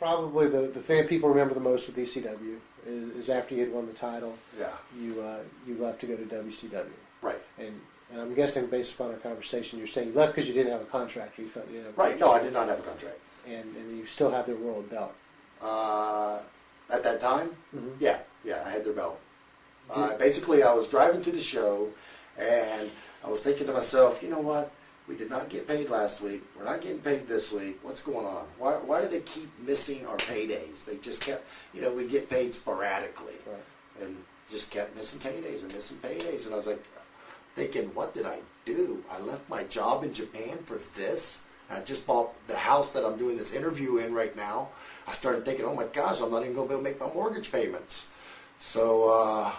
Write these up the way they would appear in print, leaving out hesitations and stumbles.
probably the thing that people remember the most with ECW is after you had won the title. Yeah. You left to go to WCW. Right. And I'm guessing, based upon our conversation, you're saying you left because you didn't have a contract. Or you felt you didn't have a right. No, I did not have a contract. And you still have their world belt. At that time, Mm-hmm. yeah, I had their belt. Basically, I was driving to the show, and I was thinking to myself, you know what? We did not get paid last week. We're not getting paid this week. What's going on? Why do they keep missing our paydays? They just kept, we'd get paid sporadically. Right. And just kept missing paydays and missing paydays. And I was like, thinking, what did I do? I left my job in Japan for this? I just bought the house that I'm doing this interview in right now. I started thinking, oh my gosh, I'm not even going to be able to make my mortgage payments. So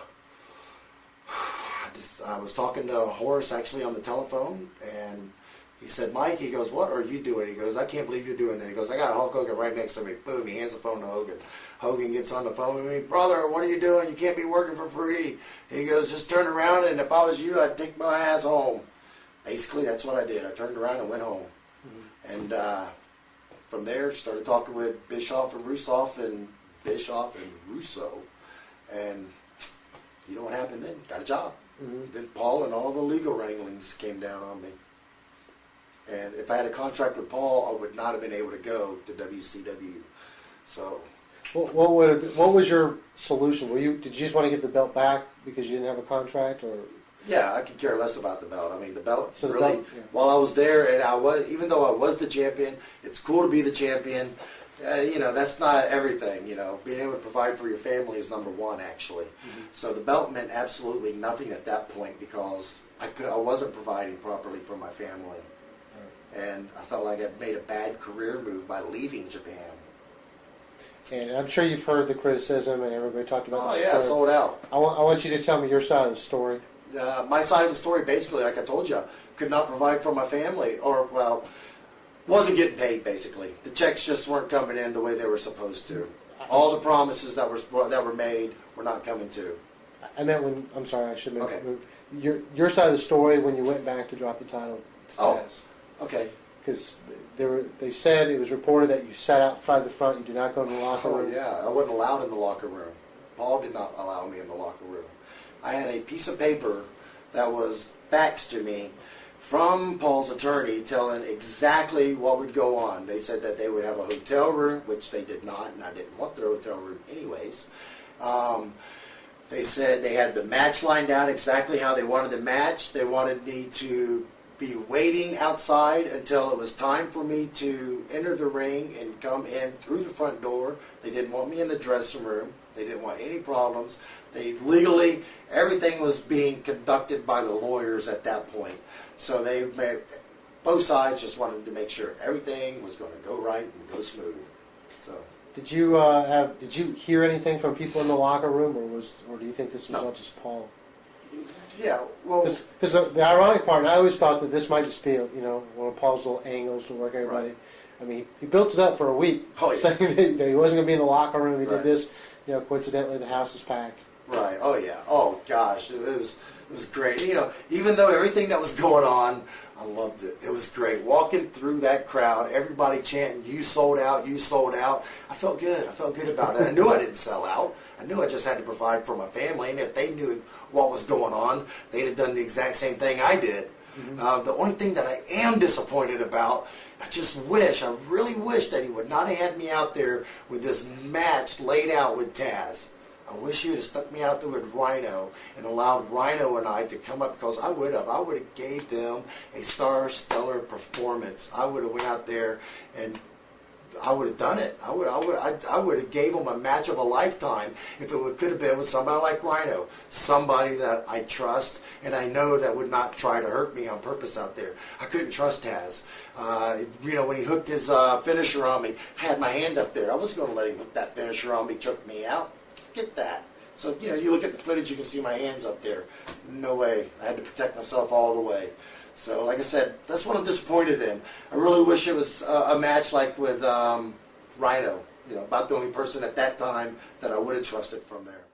I was talking to Horace actually on the telephone, and he said, Mike, he goes, what are you doing? He goes, I can't believe you're doing that. He goes, I got Hulk Hogan right next to me. Boom, he hands the phone to Hogan. Hogan gets on the phone with me. Brother, what are you doing? You can't be working for free. He goes, just turn around, and if I was you, I'd take my ass home. Basically, that's what I did. I turned around and went home. Mm-hmm. And from there, started talking with Bischoff and Russo. And you know what happened then? Got a job. Mm-hmm. Then Paul and all the legal wranglings came down on me. And if I had a contract with Paul, I would not have been able to go to WCW. So, what was your solution? Did you just want to get the belt back because you didn't have a contract, or? Yeah, I could care less about the belt. I mean, the belt so really. Yeah. While I was there, and even though I was the champion, it's cool to be the champion. That's not everything. Being able to provide for your family is number one, actually. Mm-hmm. So the belt meant absolutely nothing at that point because I wasn't providing properly for my family. And I felt like I'd made a bad career move by leaving Japan. And I'm sure you've heard the criticism, and everybody talked about the story. Oh, yeah, sold out. I want you to tell me your side of the story. My side of the story, basically, like I told you, could not provide for my family, wasn't getting paid, basically. The checks just weren't coming in the way they were supposed to. All the promises that were made were not coming to. I meant I'm sorry, I should have okay. Your side of the story when you went back to drop the title to Taz. Okay. Because they said, it was reported that you sat outside the front, you did not go in the locker room. Oh, yeah. I wasn't allowed in the locker room. Paul did not allow me in the locker room. I had a piece of paper that was faxed to me from Paul's attorney telling exactly what would go on. They said that they would have a hotel room, which they did not, and I didn't want their hotel room anyways. They said they had the match lined out exactly how they wanted the match. They wanted me to be waiting outside until it was time for me to enter the ring and come in through the front door. They didn't want me in the dressing room. They didn't want any problems. Everything was being conducted by the lawyers at that point. So both sides just wanted to make sure everything was going to go right and go smooth. So. Did you hear anything from people in the locker room, or do you think this was all just Paul? Yeah, well, because the ironic part, and I always thought that this might just be one of Paul's little angles to work everybody. Right. I mean, he built it up for a week, saying that he wasn't going to be in the locker room. He did this. Coincidentally, the house is packed. Right. Oh yeah. Oh gosh, it was great. Even though everything that was going on, I loved it. It was great. Walking through that crowd, everybody chanting, "You sold out, you sold out." I felt good. I felt good about it. I knew I didn't sell out. I knew I just had to provide for my family, and if they knew what was going on, they'd have done the exact same thing I did. Mm-hmm. The only thing that I am disappointed about, I really wish that he would not have had me out there with this match laid out with Taz. I wish he would have stuck me out there with Rhino and allowed Rhino and I to come up, because I would have gave them a stellar performance. I would have went out there and I would have done it. I would have gave them a match of a lifetime if it could have been with somebody like Rhino, somebody that I trust and I know that would not try to hurt me on purpose out there. I couldn't trust Taz. When he hooked his finisher on me, had my hand up there. I wasn't going to let him hook that finisher on me, choke me out. Get that. So, you look at the footage, you can see my hands up there. No way. I had to protect myself all the way. So, like I said, that's what I'm disappointed in. I really wish it was a match like with Rhino. About the only person at that time that I would have trusted from there.